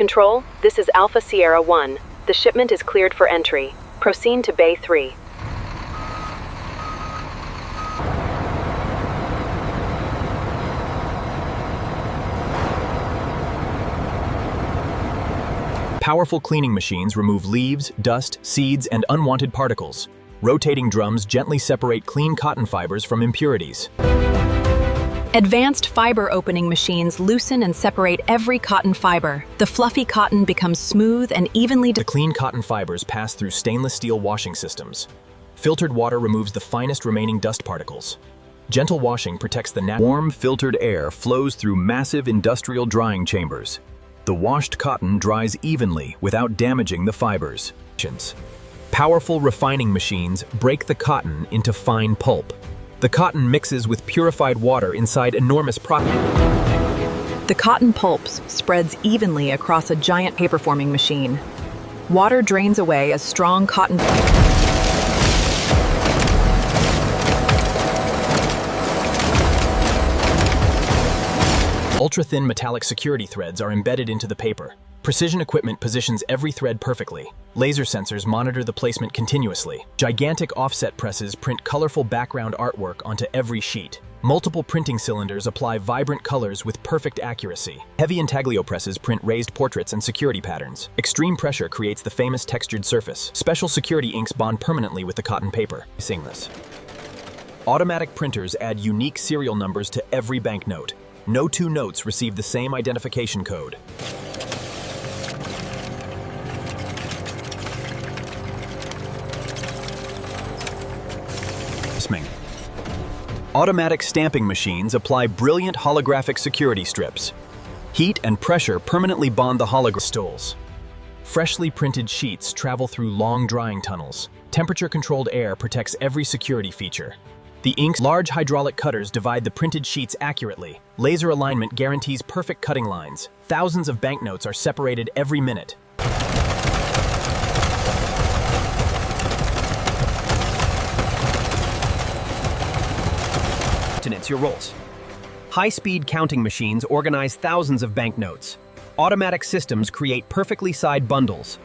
Control, this is Alpha Sierra 1. The shipment is cleared for entry. Proceed to Bay 3. Powerful cleaning machines remove leaves, dust, seeds, and unwanted particles. Rotating drums gently separate clean cotton fibers from impurities. Advanced fiber opening machines loosen and separate every cotton fiber. The fluffy cotton becomes smooth and evenly. The clean cotton fibers pass through stainless steel washing systems. Filtered water removes the finest remaining dust particles. Gentle washing protects the warm, filtered air flows through massive industrial drying chambers. The washed cotton dries evenly without damaging the fibers. Powerful refining machines break the cotton into fine pulp. The cotton mixes with purified water inside enormous The cotton pulps spreads evenly across a giant paper-forming machine. Water drains away as strong cotton. Ultra-thin metallic security threads are embedded into the paper. Precision equipment positions every thread perfectly. Laser sensors monitor the placement continuously. Gigantic offset presses print colorful background artwork onto every sheet. Multiple printing cylinders apply vibrant colors with perfect accuracy. Heavy intaglio presses print raised portraits and security patterns. Extreme pressure creates the famous textured surface. Special security inks bond permanently with the cotton paper. Seamless. Automatic printers add unique serial numbers to every banknote. No two notes receive the same identification code. Automatic stamping machines apply brilliant holographic security strips. Heat and pressure permanently bond the hologram stools. Freshly printed sheets travel through long drying tunnels. Temperature-controlled air protects every security feature. The ink's large hydraulic cutters divide the printed sheets accurately. Laser alignment guarantees perfect cutting lines. Thousands of banknotes are separated every minute. Your roles. High-speed counting machines organize thousands of banknotes. Automatic systems create perfectly sized bundles.